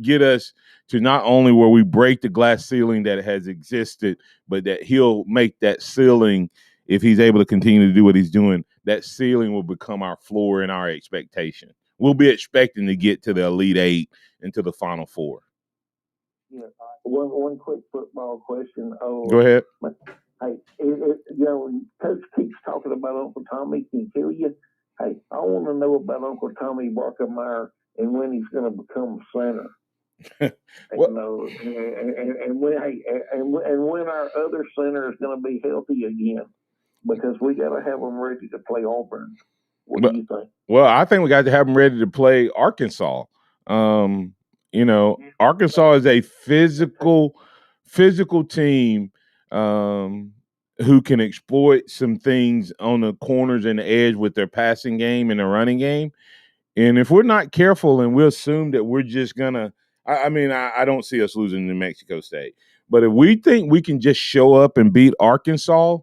Speaker 5: get us to not only where we break the glass ceiling that has existed, but that he'll make that ceiling if he's able to continue to do what he's doing, that ceiling will become our floor and our expectation. We'll be expecting to get to the Elite Eight and to the Final Four.
Speaker 15: Yeah. One quick football question.
Speaker 5: Go ahead.
Speaker 15: Hey, when Coach keeps talking about Uncle Tommy can kill you, hey, I want to know about Uncle Tommy Barkemeyer and when he's going to become a center. And when our other center is going to be healthy again, because we got to have them ready to play Auburn. What do you think?
Speaker 5: Well, I think we got to have them ready to play Arkansas. Arkansas is a physical team who can exploit some things on the corners and the edge with their passing game and their running game. And if we're not careful and we assume that we're just gonna, I don't see us losing to New Mexico State. But if we think we can just show up and beat Arkansas,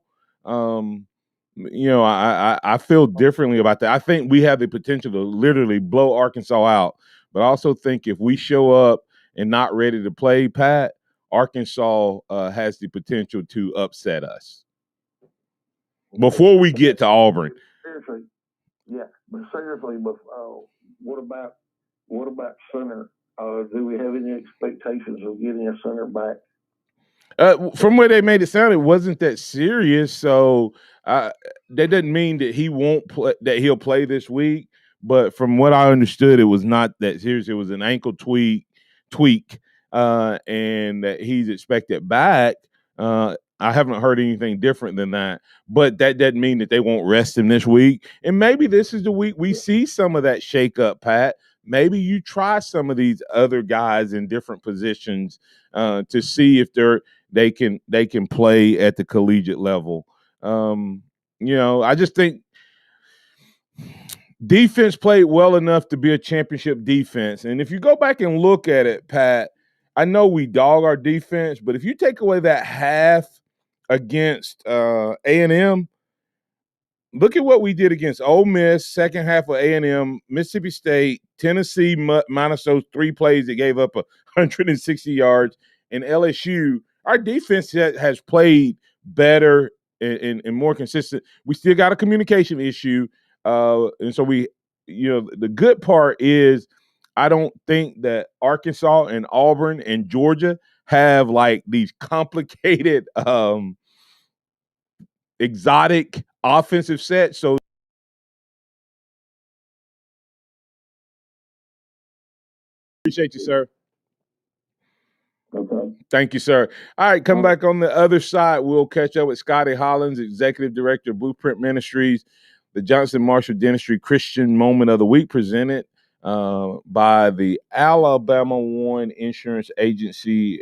Speaker 5: I feel differently about that. I think we have the potential to literally blow Arkansas out. But I also think if we show up and not ready to play, Pat, Arkansas has the potential to upset us before we get to Auburn.
Speaker 15: Seriously, yeah. But seriously, what about center? Do we have any expectations of getting a center back?
Speaker 5: From where they made it sound, it wasn't that serious. So that doesn't mean that he won't play, that he'll play this week. But from what I understood, it was not that serious. It was an ankle tweak, and that he's expected back. I haven't heard anything different than that. But that doesn't mean that they won't rest him this week. And maybe this is the week we see some of that shake up, Pat. Maybe you try some of these other guys in different positions to see if they can play at the collegiate level. I just think defense played well enough to be a championship defense. And if you go back and look at it, Pat, I know we dog our defense, but if you take away that half against A&M, look at what we did against Ole Miss, second half of A&M, Mississippi State, Tennessee minus those 3 plays that gave up 160 yards, and LSU. Our defense has played better and more consistent. We still got a communication issue. And so the good part is I don't think that Arkansas and Auburn and Georgia have like these complicated exotic offensive sets. So appreciate you, sir.
Speaker 15: Okay.
Speaker 5: Thank you, sir. All right, come back on the other side. We'll catch up with Scotty Hollins, Executive Director of Blueprint Ministries, the Johnson Marshall Dentistry Christian Moment of the Week, presented by the Alabama One Insurance Agency.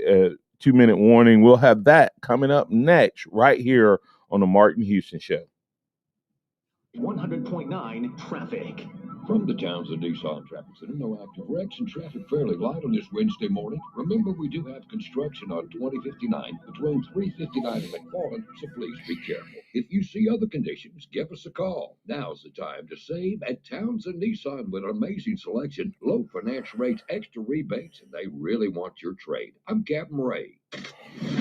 Speaker 5: 2-minute warning. We'll have that coming up next right here on the Martin Houston Show.
Speaker 9: 100.9 traffic.
Speaker 7: From the Townsend Nissan Traffic Center, no active wrecks and traffic fairly light on this Wednesday morning. Remember, we do have construction on 2059 between 359 and McFarland, so please be careful. If you see other conditions, give us a call. Now's the time to save at Townsend Nissan with an amazing selection, low finance rates, extra rebates, and they really want your trade. I'm Captain Ray.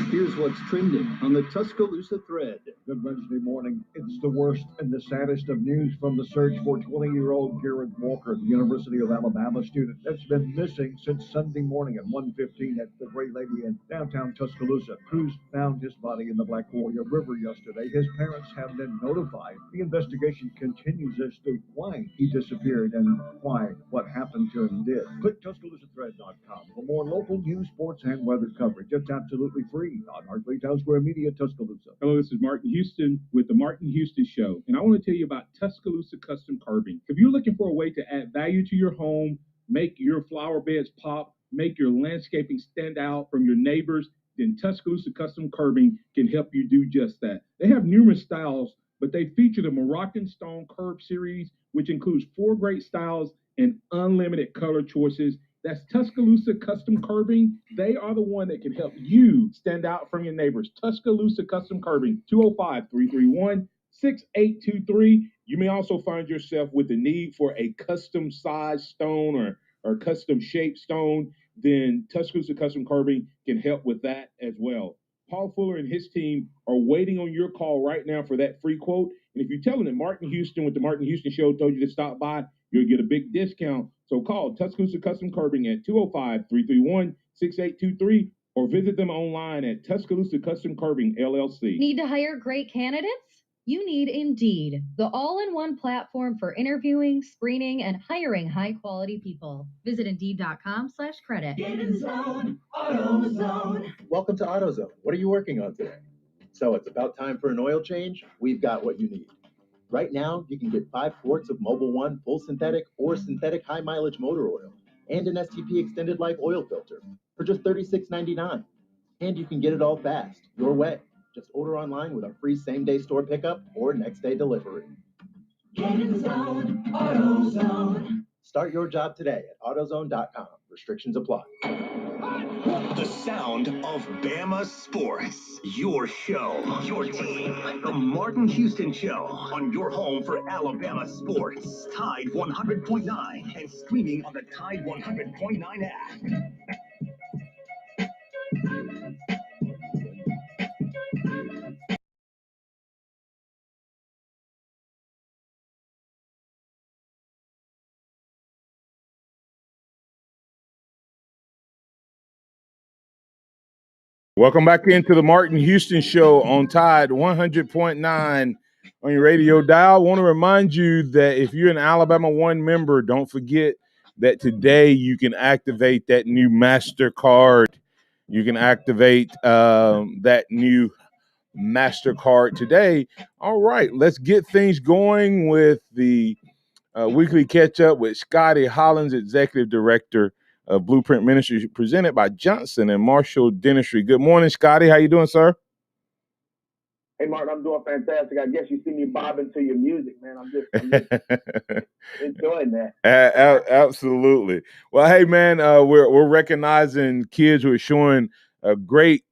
Speaker 16: Here's what's trending on the Tuscaloosa thread. Good Wednesday morning. It's the worst and the saddest of news from the search for 20-year-old Garrett Walker, the University of Alabama student that's been missing since Sunday morning at 1:15 at the Gray Lady in downtown Tuscaloosa. Crews found his body in the Black Warrior River yesterday. His parents have been notified. The investigation continues as to why he disappeared and why what happened to him did. Click TuscaloosaThread.com for more local news, sports, and weather coverage. It's absolutely free on Hartley Town Square Media, Tuscaloosa.
Speaker 10: Hello, this is Martin Houston with the Martin Houston Show, and I want to tell you about Tuscaloosa Custom Curbing. If you're looking for a way to add value to your home, make your flower beds pop, make your landscaping stand out from your neighbors, then Tuscaloosa Custom Curbing can help you do just that. They have numerous styles, but they feature the Moroccan Stone Curb series, which includes 4 great styles and unlimited color choices. That's Tuscaloosa Custom Curbing. They are the one that can help you stand out from your neighbors. Tuscaloosa Custom Curbing, 205-331-6823. You may also find yourself with the need for a custom size stone or custom shaped stone. Then Tuscaloosa Custom Curbing can help with that as well. Paul Fuller and his team are waiting on your call right now for that free quote. And if you tell them that Martin Houston with the Martin Houston Show told you to stop by, you'll get a big discount. So call Tuscaloosa Custom Curbing at 205-331-6823 or visit them online at Tuscaloosa Custom Curbing, LLC.
Speaker 17: Need to hire great candidates? You need Indeed, the all-in-one platform for interviewing, screening, and hiring high-quality people. Visit Indeed.com/credit.
Speaker 18: Get in zone, AutoZone. Welcome to AutoZone. What are you working on today? So it's about time for an oil change? We've got what you need. Right now, you can get 5 quarts of Mobil 1 full synthetic or synthetic high mileage motor oil and an STP extended life oil filter for just $36.99. And you can get it all fast, your way. Just order online with a free same-day store pickup or next-day delivery. Get in zone, AutoZone. Start your job today at AutoZone.com. Restrictions apply.
Speaker 1: The sound of Bama sports. Your show, your team. The Martin Houston Show on your home for Alabama sports. Tide 100.9 and streaming on the Tide 100.9 app.
Speaker 5: Welcome back into the Martin Houston Show on Tide 100.9 on your radio dial. I want to remind you that if you're an Alabama One member, don't forget that today you can activate that new MasterCard. You can activate that new MasterCard today. All right, let's get things going with the weekly catch-up with Scotty Hollins, Executive Director of Blueprint Ministries, presented by Johnson and Marshall Dentistry. Good morning, Scotty. How you doing, sir?
Speaker 19: Hey, Martin, I'm doing fantastic. I guess you see me bobbing to your music, man. I'm just enjoying that.
Speaker 5: Absolutely. Well, hey, man, we're recognizing kids who are showing a great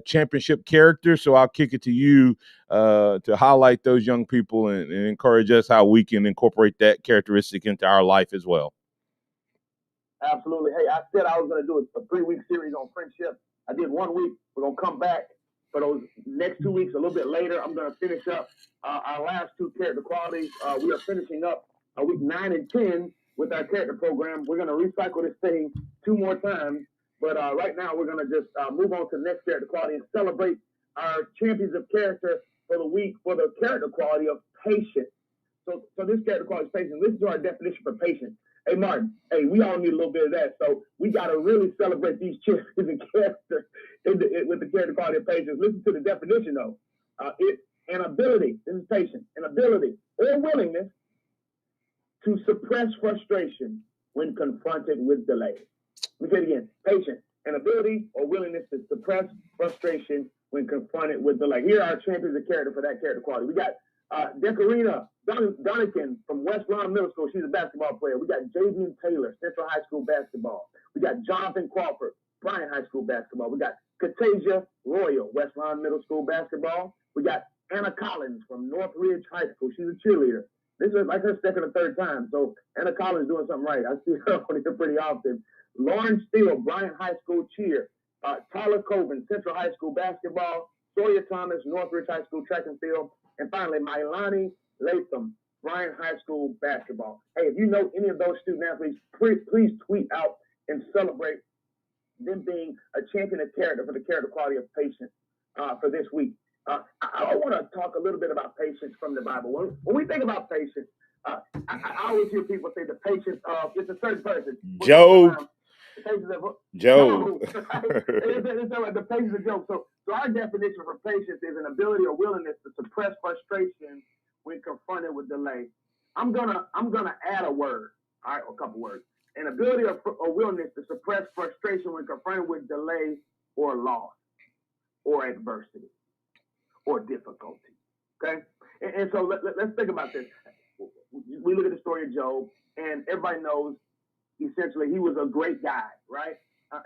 Speaker 5: championship character. So I'll kick it to you to highlight those young people and encourage us how we can incorporate that characteristic into our life as well.
Speaker 19: Absolutely. Hey, I said I was going to do a 3-week series on friendship. I did 1 week. We're going to come back for those next 2 weeks a little bit later. I'm going to finish up our last 2 character qualities. We are finishing up week 9 and 10 with our character program. We're going to recycle this thing 2 more times. But right now, we're going to just move on to the next character quality and celebrate our champions of character for the week for the character quality of patience. So this character quality is patience. Listen to our definition for patience. Hey, Martin, hey, we all need a little bit of that. So we got to really celebrate these champions of character with the character quality of patience. Listen to the definition, though. It's an ability, this is patience, an ability or willingness to suppress frustration when confronted with delay. Let me say it again. Patience, an ability or willingness to suppress frustration when confronted with delay. Here are our champions of character for that character quality. We got Decorina Donican from West Lawn Middle School. She's a basketball player. We got Javian Taylor, Central High School basketball. We got Jonathan Crawford, Bryant High School basketball. We got Katasia Royal, West Lawn Middle School basketball. We got Anna Collins from North Ridge High School. She's a cheerleader. This is like her second or third time. So Anna Collins doing something right. I see her on here pretty often. Lauren Steele, Bryant High School cheer. Tyler Coben, Central High School basketball. Sawyer Thomas, Northridge High School track and field. And finally, Milani Latham, Bryant High School basketball. Hey, if you know any of those student athletes, please tweet out and celebrate them being a champion of character for the character quality of patience for this week. I want to talk a little bit about patience from the Bible. When we think about patience, I always hear people say the patience of it's a certain person.
Speaker 5: Job.
Speaker 19: Job. It's like the patience of Job. So our definition for patience is an ability or willingness to suppress frustration when confronted with delay. I'm gonna add a word, all right, or a couple words. An ability or willingness to suppress frustration when confronted with delay or loss or adversity or difficulty. Okay, and so let's think about this. We look at the story of Job, and everybody knows essentially he was a great guy, right?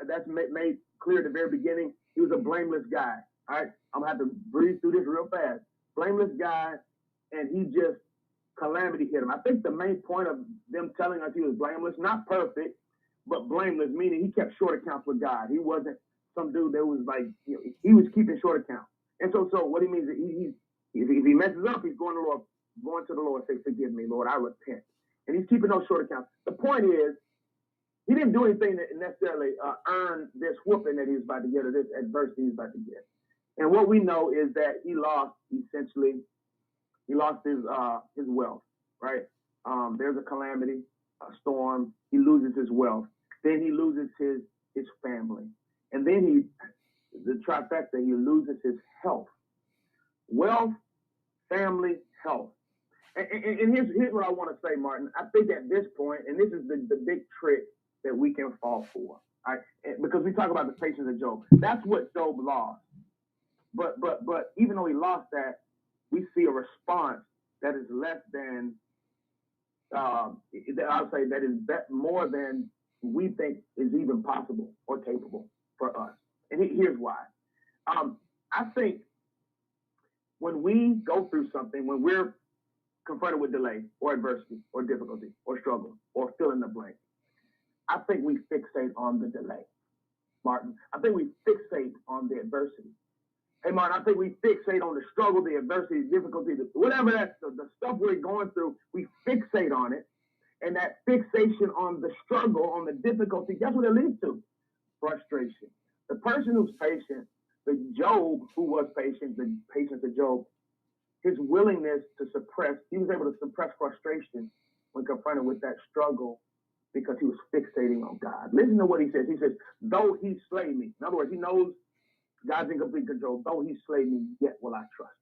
Speaker 19: That's made clear at the very beginning. He was a blameless guy. All right, I'm gonna have to breeze through this real fast. Blameless guy, and he just calamity hit him. I think the main point of them telling us he was blameless, not perfect, but blameless, meaning he kept short accounts with God. He wasn't some dude that was like, he was keeping short account. And so what he means is if he messes up, he's going to the Lord, say, forgive me, Lord, I repent. And he's keeping those short accounts. The point is, he didn't do anything that necessarily earn this whooping that he was about to get or this adversity he's about to get. And what we know is that he lost his wealth, right? There's a calamity, a storm. He loses his wealth. Then he loses his family. And then the trifecta, he loses his health. Wealth, family, health. And here's what I want to say, Martin. I think at this point, and this is the big trick that we can fall for, right? Because we talk about the patience of Job. That's what Job lost. But even though he lost that, we see a response that is less than, I'll say that is more than we think is even possible or capable for us. And here's why. I think when we go through something, when we're confronted with delay or adversity or difficulty or struggle or fill in the blank, I think we fixate on the delay, Martin. I think we fixate on the adversity. Hey, Martin, I think we fixate on the struggle, the adversity, the difficulty, whatever that's the stuff we're going through, we fixate on it. And that fixation on the struggle, on the difficulty, that's what it leads to. Frustration. The person who's patient, the Job who was patient, the patience of Job, his willingness to suppress, he was able to suppress frustration when confronted with that struggle because he was fixating on God. Listen to what he says. He says, though he slay me. In other words, he knows God's in complete control. Though he slay me, yet will I trust.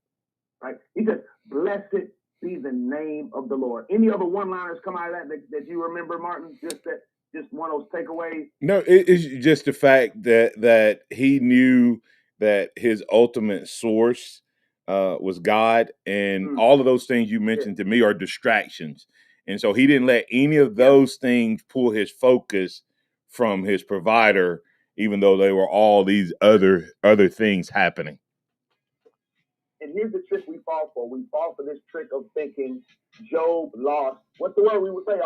Speaker 19: Right? He says, blessed be the name of the Lord. Any other one-liners come out of that you remember, Martin? Just one of those takeaways?
Speaker 5: No, it's just the fact that he knew that his ultimate source was God, and all of those things you mentioned to me are distractions. And so he didn't let any of those things pull his focus from his provider, even though they were all these other things happening.
Speaker 19: And here's the trick we fall for. We fall for this trick of thinking Job lost. What's the word we would say?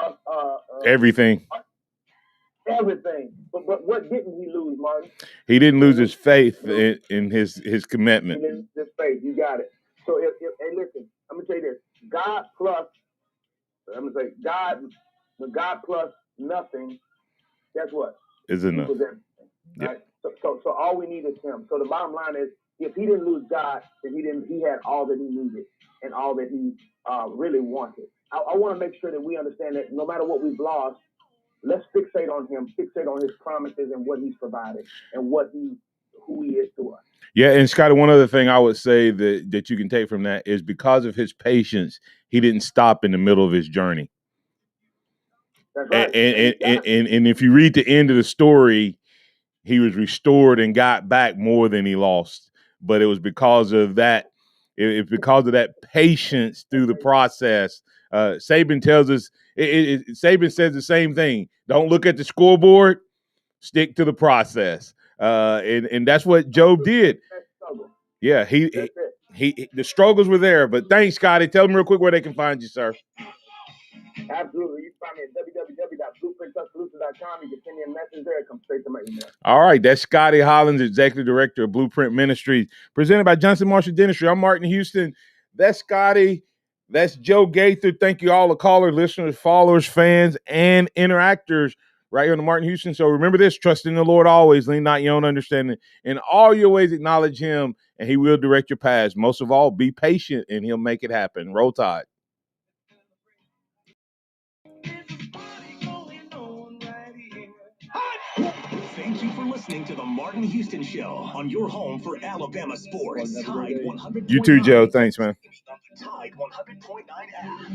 Speaker 5: Everything.
Speaker 19: Everything. But what didn't he lose, Martin?
Speaker 5: He didn't lose his faith in his commitment.
Speaker 19: His faith. You got it. So hey, listen, I'm gonna tell you this. God plus nothing, guess what?
Speaker 5: Is enough.
Speaker 19: Right? So all we need is him. So the bottom line is, if he didn't lose God, then he had all that he needed and all that he really wanted. I want to make sure that we understand that no matter what we've lost, let's fixate on him, fixate on his promises and what he's provided and who he is to us.
Speaker 5: Yeah, and Scotty, one other thing I would say that you can take from that is because of his patience, he didn't stop in the middle of his journey.
Speaker 19: That's right.
Speaker 5: And if you read the end of the story, he was restored and got back more than he lost. But it was because of that. It's because of that patience through the process. Saban tells us. Saban says the same thing. Don't look at the scoreboard. Stick to the process. And that's what Job did. Yeah, he the struggles were there. But thanks, Scotty. Tell them real quick where they can find you, sir.
Speaker 19: Absolutely. You can find me at www.blueprinttuscaloosa.com. You can send me a message there. Come straight to my email.
Speaker 5: All right. That's Scotty Hollins, Executive Director of Blueprint Ministries, presented by Johnson Marshall Dentistry. I'm Martin Houston. That's Scotty. That's Joe Gaither. Thank you all the callers, listeners, followers, fans, and interactors right here on the Martin Houston Show. Remember this, trust in the Lord always, lean not your own understanding. In all your ways, acknowledge him, and he will direct your paths. Most of all, be patient, and he'll make it happen. Roll Tide.
Speaker 1: Thank you for listening to the Martin Houston Show on your home for Alabama sports. Tide 100.9.
Speaker 5: You too, Joe. Thanks, man.
Speaker 1: Tide 100.9 app.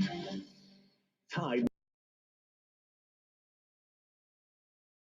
Speaker 1: Tide.